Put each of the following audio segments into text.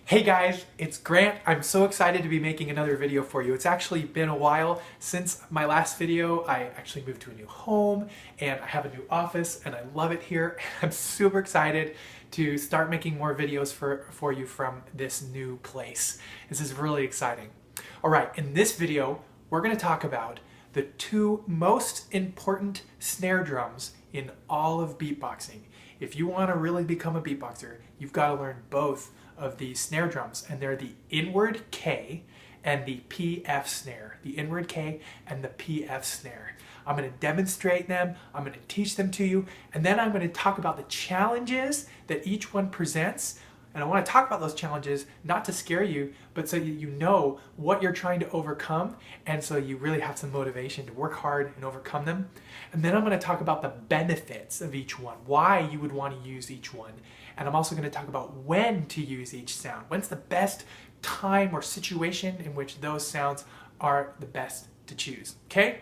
Hey guys, it's Grant. I'm so excited to be making another video for you. It's actually been a while since my last video. I actually moved to a new home and I have a new office and I love it here. I'm super excited to start making more videos for you from this new place. This is really exciting. All right, in this video, we're going to talk about the two most important snare drums in all of beatboxing. If you want to really become a beatboxer, you've got to learn both of these snare drums, and they're the inward K and the PF snare. The inward K and the PF snare. I'm going to demonstrate them, I'm going to teach them to you, and then I'm going to talk about the challenges that each one presents. And I want to talk about those challenges not to scare you, but so you know what you're trying to overcome, and so you really have some motivation to work hard and overcome them. And then I'm going to talk about the benefits of each one, why you would want to use each one. And I'm also going to talk about when to use each sound. When's the best time or situation in which those sounds are the best to choose, okay?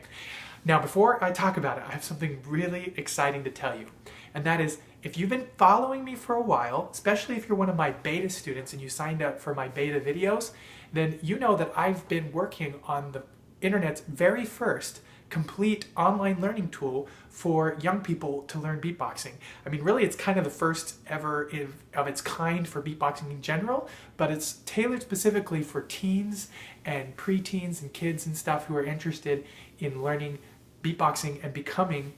Now, before I talk about it, I have something really exciting to tell you. And that is, if you've been following me for a while, especially if you're one of my beta students and you signed up for my beta videos, then you know that I've been working on the internet's very first complete online learning tool for young people to learn beatboxing. I mean, really, it's kind of the first ever of its kind for beatboxing in general, but it's tailored specifically for teens and preteens and kids and stuff who are interested in learning beatboxing and becoming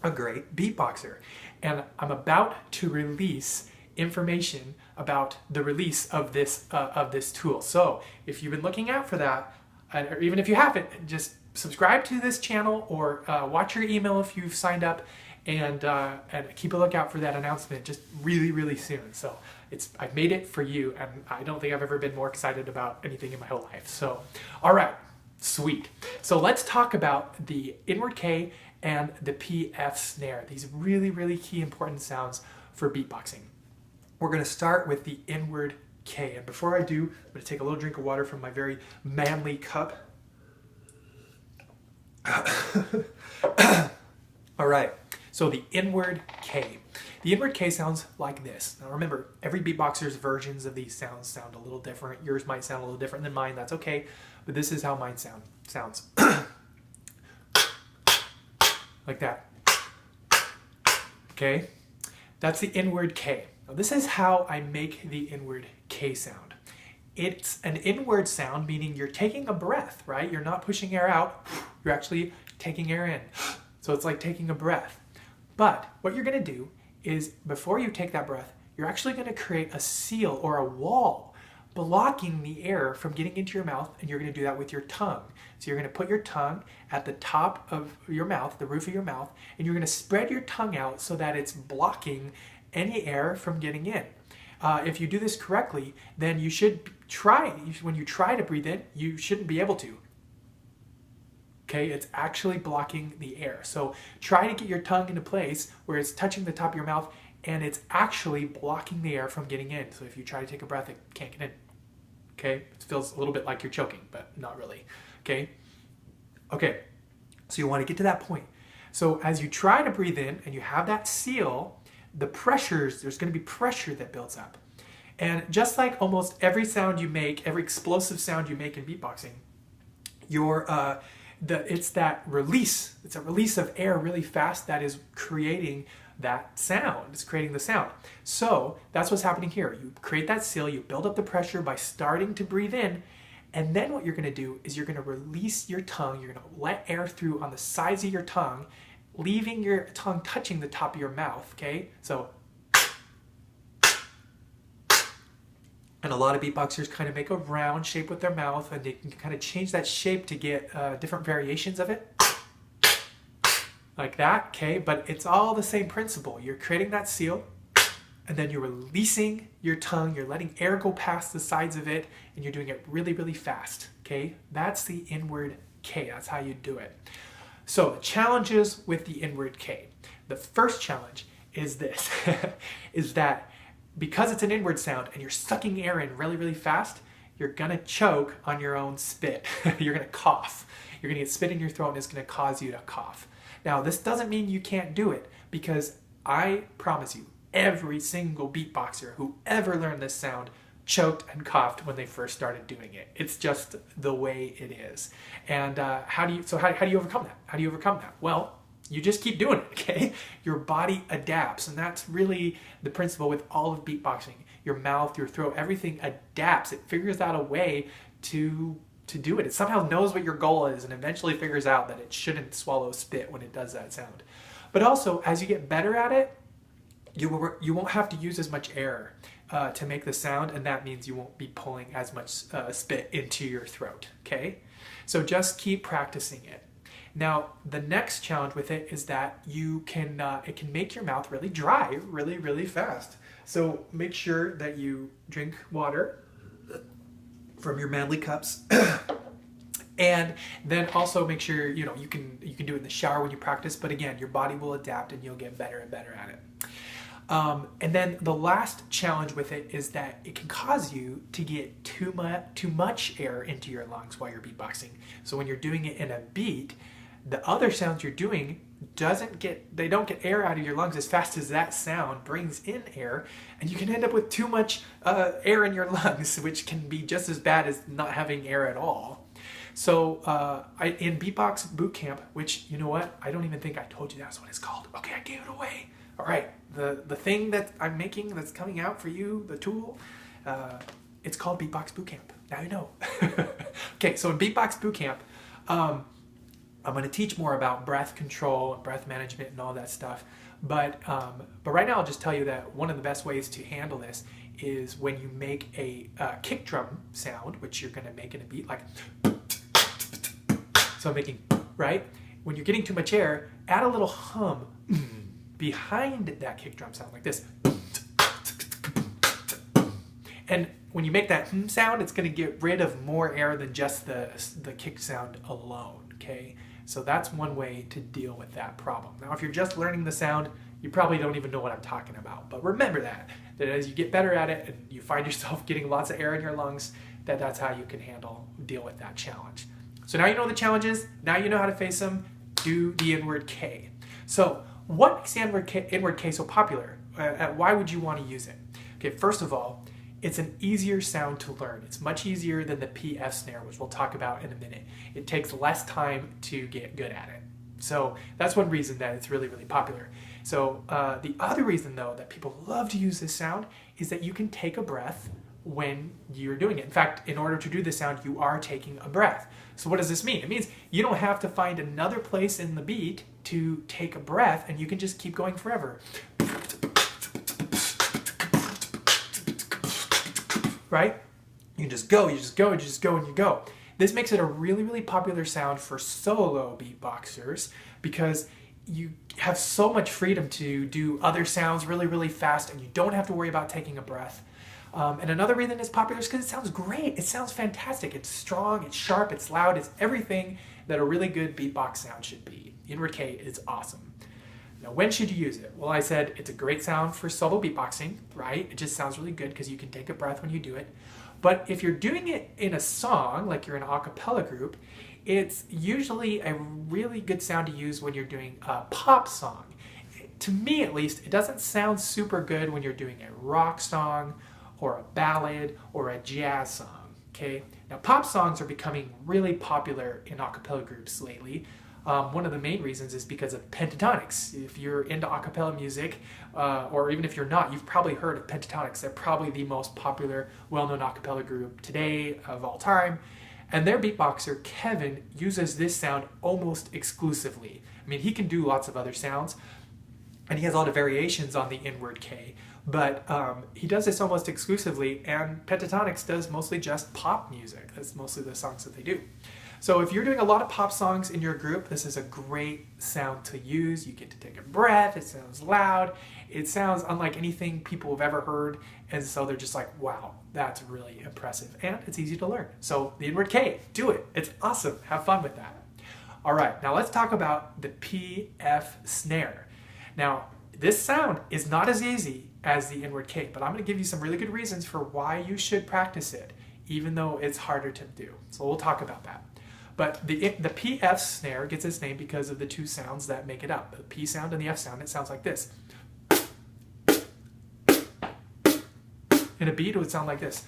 a great beatboxer. And I'm about to release information about the release of this tool. So if you've been looking out for that, or even if you haven't, just subscribe to this channel or watch your email if you've signed up, and keep a lookout for that announcement just really soon. So I've made it for you, and I don't think I've ever been more excited about anything in my whole life. So, all right, sweet. So let's talk about the inward K and the PF snare. These really key important sounds for beatboxing. We're going to start with the inward K. And before I do, I'm going to take a little drink of water from my very manly cup. All right, so the inward K. The inward K sounds like this. Now remember, every beatboxer's versions of these sounds sound a little different. Yours might sound a little different than mine, that's okay. But this is how mine sounds. Like that. Okay? That's the inward K. Now this is how I make the inward K sound. It's an inward sound, meaning you're taking a breath, right? You're not pushing air out, you're actually taking air in. So it's like taking a breath. But what you're going to do is, before you take that breath, you're actually going to create a seal or a wall blocking the air from getting into your mouth, and you're going to do that with your tongue. So you're going to put your tongue at the top of your mouth, the roof of your mouth, and you're going to spread your tongue out so that it's blocking any air from getting in. If you do this correctly, then you should try, when you try to breathe in, you shouldn't be able to. Okay, it's actually blocking the air. So try to get your tongue into place where it's touching the top of your mouth and it's actually blocking the air from getting in. So if you try to take a breath, it can't get in. Okay, it feels a little bit like you're choking, but not really. Okay, so you want to get to that point. So as you try to breathe in and you have that seal, there's going to be pressure that builds up. And just like almost every sound you make, every explosive sound you make in beatboxing, it's that release. It's a release of air really fast that is creating that sound. It's creating the sound. So that's what's happening here. You create that seal, you build up the pressure by starting to breathe in, and then what you're going to do is you're going to release your tongue. You're going to let air through on the sides of your tongue, leaving your tongue touching the top of your mouth, okay? So, and a lot of beatboxers kind of make a round shape with their mouth, and they can kind of change that shape to get different variations of it. Like that, okay? But it's all the same principle. You're creating that seal, and then you're releasing your tongue, you're letting air go past the sides of it, and you're doing it really fast, okay? That's the inward K, that's how you do it. So the challenges with the inward K. The first challenge is this, is that because it's an inward sound and you're sucking air in really fast, you're gonna choke on your own spit. You're gonna cough. You're gonna get spit in your throat and it's gonna cause you to cough. Now, this doesn't mean you can't do it, because I promise you, every single beatboxer who ever learned this sound choked and coughed when they first started doing it. It's just the way it is. And how do you overcome that? How do you overcome that? Well, you just keep doing it, okay? Your body adapts, and that's really the principle with all of beatboxing. Your mouth, your throat, everything adapts. It figures out a way to do it. It somehow knows what your goal is and eventually figures out that it shouldn't swallow spit when it does that sound. But also, as you get better at it, you won't have to use as much air to make the sound, and that means you won't be pulling as much spit into your throat, okay? So just keep practicing it. Now, the next challenge with it is that it can make your mouth really dry really, really fast. So make sure that you drink water from your manly cups. And then also make sure, you can do it in the shower when you practice, but again, your body will adapt and you'll get better and better at it. And then the last challenge with it is that it can cause you to get too much air into your lungs while you're beatboxing. So when you're doing it in a beat, the other sounds you're doing don't get air out of your lungs as fast as that sound brings in air, and you can end up with too much air in your lungs, which can be just as bad as not having air at all. So in Beatbox Bootcamp, which, you know what, I don't even think I told you that's what it's called. Okay, I gave it away. All right, the thing that I'm making that's coming out for you, the tool, it's called Beatbox Bootcamp. Now you know. Okay, so in Beatbox Bootcamp, I'm going to teach more about breath control, breath management, and all that stuff. But right now, I'll just tell you that one of the best ways to handle this is when you make a kick drum sound, which you're going to make in a beat, like. So I'm making, right? When you're getting too much air, add a little hum behind that kick drum sound, like this. And when you make that sound, it's going to get rid of more air than just the kick sound alone, okay? So that's one way to deal with that problem. Now, if you're just learning the sound, you probably don't even know what I'm talking about. But remember that as you get better at it and you find yourself getting lots of air in your lungs, that's how you can deal with that challenge. So now you know the challenges, now you know how to face them. Do the inward K. So what makes the inward K so popular? Why would you want to use it? Okay, first of all, it's an easier sound to learn. It's much easier than the PF snare, which we'll talk about in a minute. It takes less time to get good at it. So that's one reason that it's really, really popular. So the other reason, though, that people love to use this sound is that you can take a breath when you're doing it. In fact, in order to do this sound, you are taking a breath. So what does this mean? It means you don't have to find another place in the beat to take a breath, and you can just keep going forever. Right? You just go, you just go, you just go, and you go. This makes it a really, really popular sound for solo beatboxers because you have so much freedom to do other sounds really, really fast, and you don't have to worry about taking a breath. And another reason it's popular is because it sounds great. It sounds fantastic. It's strong, it's sharp, it's loud, it's everything that a really good beatbox sound should be. Inward K is awesome. Now, when should you use it? Well, I said it's a great sound for solo beatboxing, right? It just sounds really good because you can take a breath when you do it. But if you're doing it in a song, like you're in an a cappella group, it's usually a really good sound to use when you're doing a pop song. To me, at least, it doesn't sound super good when you're doing a rock song or a ballad or a jazz song, okay? Now, pop songs are becoming really popular in a cappella groups lately. One of the main reasons is because of pentatonics. If you're into a cappella music, or even if you're not, you've probably heard of pentatonics. They're probably the most popular, well-known a cappella group today of all time. And their beatboxer, Kevin, uses this sound almost exclusively. I mean, he can do lots of other sounds, and he has a lot of variations on the inward K, but he does this almost exclusively, and pentatonics does mostly just pop music. That's mostly the songs that they do. So if you're doing a lot of pop songs in your group, this is a great sound to use. You get to take a breath, it sounds loud, it sounds unlike anything people have ever heard, and so they're just like, wow, that's really impressive, and it's easy to learn. So the inward K, do it. It's awesome. Have fun with that. All right, now let's talk about the PF snare. Now, this sound is not as easy as the inward K, but I'm going to give you some really good reasons for why you should practice it, even though it's harder to do. So we'll talk about that. But the PF snare gets its name because of the two sounds that make it up. The P sound and the F sound, it sounds like this. In a beat, it would sound like this.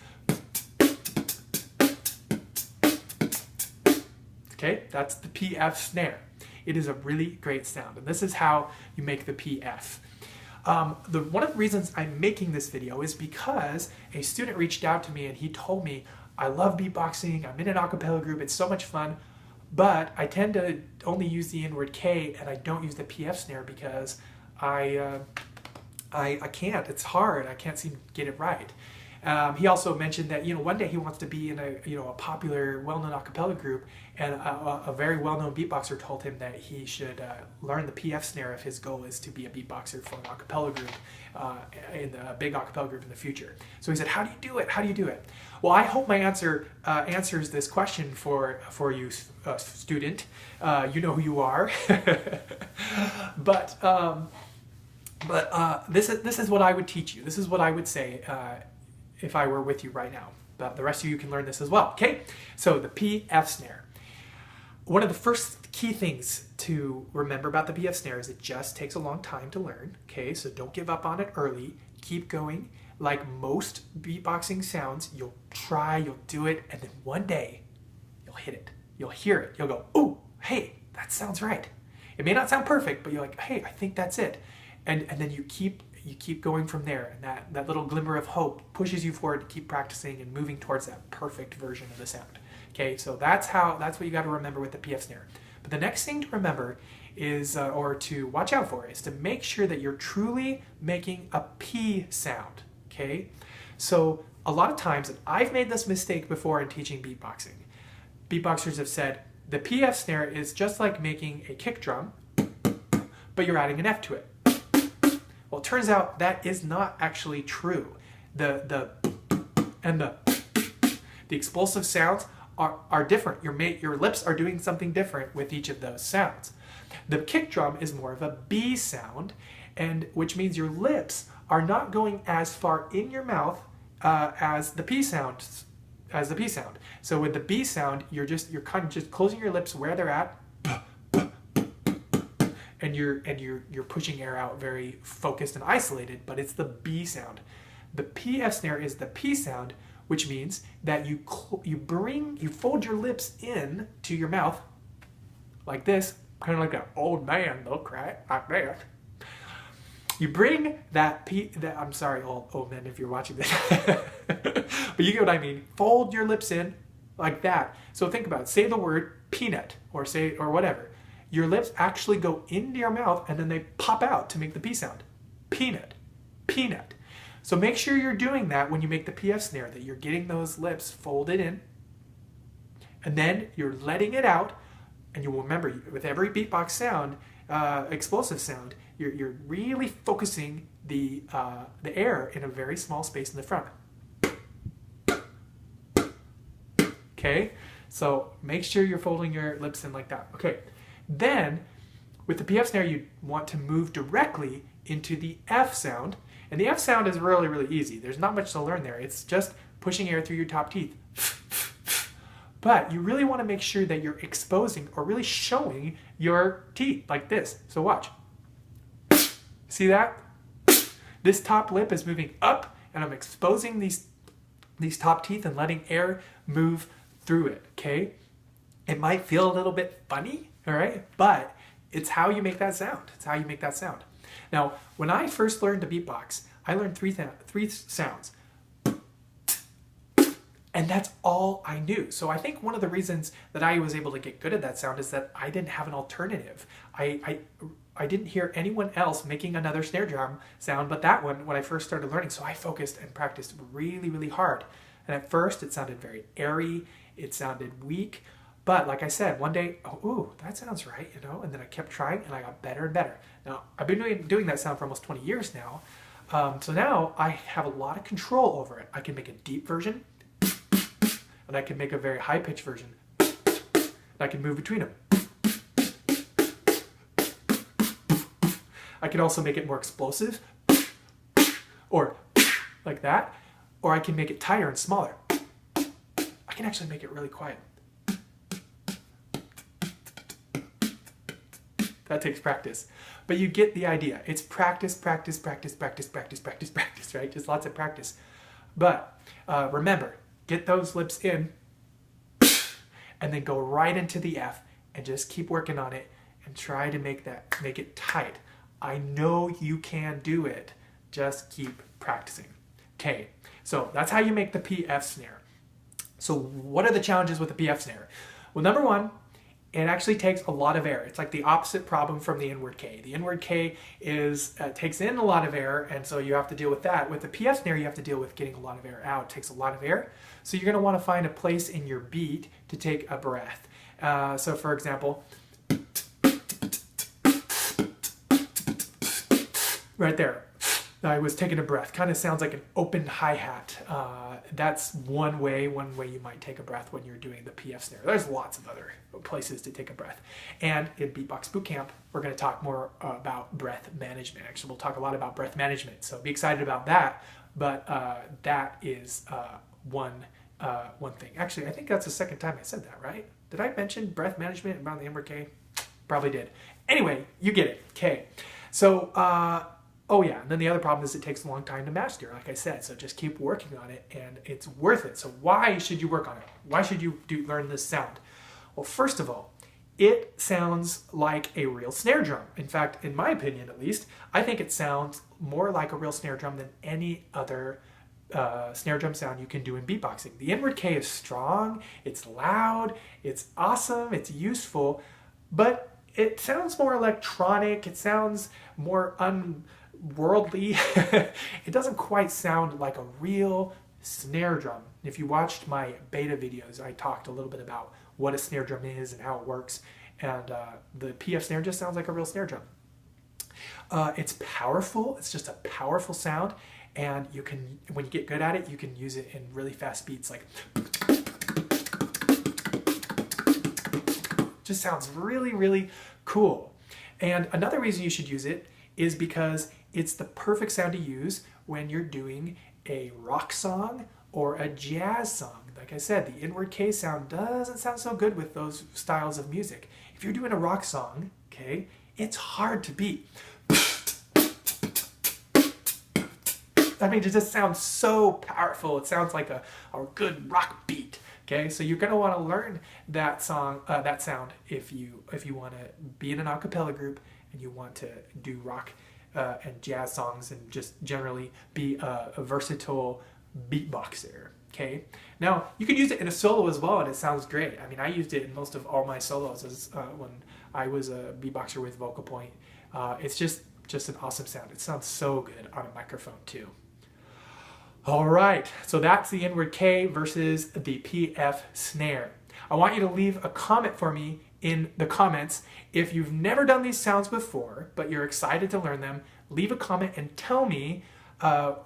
Okay, that's the PF snare. It is a really great sound, and this is how you make the PF. One of the reasons I'm making this video is because a student reached out to me and he told me, I love beatboxing, I'm in an a cappella group, it's so much fun, but I tend to only use the inward K and I don't use the PF snare because I can't, it's hard, I can't seem to get it right. He also mentioned that one day he wants to be in a popular, well-known a cappella group, and a very well-known beatboxer told him that he should learn the PF snare if his goal is to be a beatboxer for an a cappella group, in a big a cappella group in the future. So he said, "How do you do it? How do you do it?" Well, I hope my answer answers this question for you, student. You know who you are, but this is what I would teach you. This is what I would say. If I were with you right now. But the rest of you can learn this as well, okay? So the PF snare. One of the first key things to remember about the PF snare is it just takes a long time to learn, okay? So don't give up on it early. Keep going. Like most beatboxing sounds, you'll try, you'll do it, and then one day, you'll hit it. You'll hear it. You'll go, oh, hey, that sounds right. It may not sound perfect, but you're like, hey, I think that's it. And then you keep going from there, and that little glimmer of hope pushes you forward to keep practicing and moving towards that perfect version of the sound. Okay, so that's what you got to remember with the PF snare. But the next thing to remember is, or to watch out for, is to make sure that you're truly making a P sound. Okay, so a lot of times, and I've made this mistake before in teaching beatboxing. Beatboxers have said the PF snare is just like making a kick drum, but you're adding an F to it. Well, it turns out that is not actually true. The explosive sounds are different. Your lips are doing something different with each of those sounds. The kick drum is more of a B sound, and which means your lips are not going as far in your mouth as the P sound. So with the B sound, you're kind of just closing your lips where they're at. And you're pushing air out very focused and isolated, but it's the B sound. The PF snare is the P sound, which means that you fold your lips in to your mouth like this, kind of like an old man look, right? Like that. You bring I'm sorry, old men, if you're watching this, but you get what I mean. Fold your lips in like that. So think about it. Say the word peanut or whatever. Your lips actually go into your mouth and then they pop out to make the P sound. Peanut, peanut. So make sure you're doing that when you make the PF snare, that you're getting those lips folded in, and then you're letting it out. And you will remember, with every beatbox sound, explosive sound, you're really focusing the air in a very small space in the front. Okay, so make sure you're folding your lips in like that. Okay. Then, with the PF snare, you want to move directly into the F sound. And the F sound is really, really easy. There's not much to learn there. It's just pushing air through your top teeth. But you really want to make sure that you're exposing or really showing your teeth like this. So watch. See that? This top lip is moving up, and I'm exposing these top teeth and letting air move through it, okay? It might feel a little bit funny, all right? But it's how you make that sound. It's how you make that sound. Now, when I first learned to beatbox, I learned three sounds. And that's all I knew. So I think one of the reasons that I was able to get good at that sound is that I didn't have an alternative. I didn't hear anyone else making another snare drum sound but that one when I first started learning. So I focused and practiced really, really hard. And at first it sounded very airy. It sounded weak. But like I said, one day, oh, ooh, that sounds right, you know? And then I kept trying and I got better and better. Now, I've been doing that sound for almost 20 years now. So now I have a lot of control over it. I can make a deep version, and I can make a very high-pitched version. And I can move between them. I can also make it more explosive, or like that, or I can make it tighter and smaller. I can actually make it really quiet. That takes practice. But you get the idea. It's practice, practice, practice, practice, practice, practice, practice, right? Just lots of practice. But remember, get those lips in and then go right into the F and just keep working on it and try to make it tight. I know you can do it. Just keep practicing. Okay, so that's how you make the PF snare. So what are the challenges with the PF snare? Well, number one, it actually takes a lot of air. It's like the opposite problem from the inward K. The inward K takes in a lot of air, and so you have to deal with that. With the PF snare, you have to deal with getting a lot of air out. It takes a lot of air. So you're going to want to find a place in your beat to take a breath. So for example, right there, I was taking a breath. Kind of sounds like an open hi-hat. That's one way you might take a breath when you're doing the PF snare. There's lots of other places to take a breath. And in Beatbox Bootcamp, we're going to talk more about breath management. Actually, we'll talk a lot about breath management, so be excited about that. But that is one thing. Actually, I think that's the second time I said that, right? Did I mention breath management about the inward K? Probably did. Anyway, you get it. Okay. So, oh yeah, and then the other problem is it takes a long time to master, like I said, so just keep working on it, and it's worth it. So why should you work on it? Why should you learn this sound? Well, first of all, it sounds like a real snare drum. In fact, in my opinion at least, I think it sounds more like a real snare drum than any other snare drum sound you can do in beatboxing. The inward K is strong, it's loud, it's awesome, it's useful, but it sounds more electronic, it sounds more unworldly. It doesn't quite sound like a real snare drum. If you watched my beta videos, I talked a little bit about what a snare drum is and how it works, and the PF snare just sounds like a real snare drum. It's powerful, it's just a powerful sound, and you can, when you get good at it, you can use it in really fast beats, like just sounds really, really cool. And another reason you should use it is because it's the perfect sound to use when you're doing a rock song or a jazz song. Like I said, the inward K sound doesn't sound so good with those styles of music. If you're doing a rock song, okay, it's hard to beat. I mean, it just sounds so powerful. It sounds like a good rock beat. Okay, so you're gonna want to learn that song, that sound, if you want to be in an a cappella group and you want to do rock and jazz songs and just generally be a versatile beatboxer. Okay, now you can use it in a solo as well, and it sounds great. I mean, I used it in most of all my solos as when I was a beatboxer with Vocal Point. It's just an awesome sound. It sounds so good on a microphone too. All right, so that's the inward K versus the PF snare. I want you to leave a comment for me in the comments. If you've never done these sounds before, but you're excited to learn them, leave a comment and tell me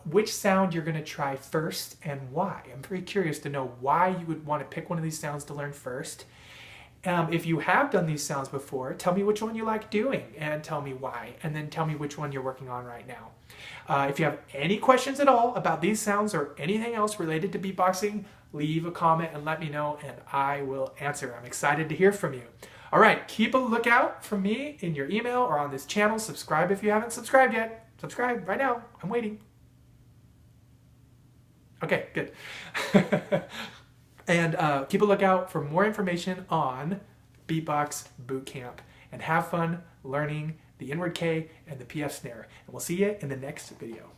which sound you're going to try first and why. I'm very curious to know why you would want to pick one of these sounds to learn first. If you have done these sounds before, tell me which one you like doing and tell me why, and then tell me which one you're working on right now. If you have any questions at all about these sounds or anything else related to beatboxing, leave a comment and let me know, and I will answer. I'm excited to hear from you. All right, keep a lookout for me in your email or on this channel. Subscribe if you haven't subscribed yet. Subscribe right now. I'm waiting. Okay, good. And keep a lookout for more information on Beatbox Bootcamp. And have fun learning the inward K and the PF snare. And we'll see you in the next video.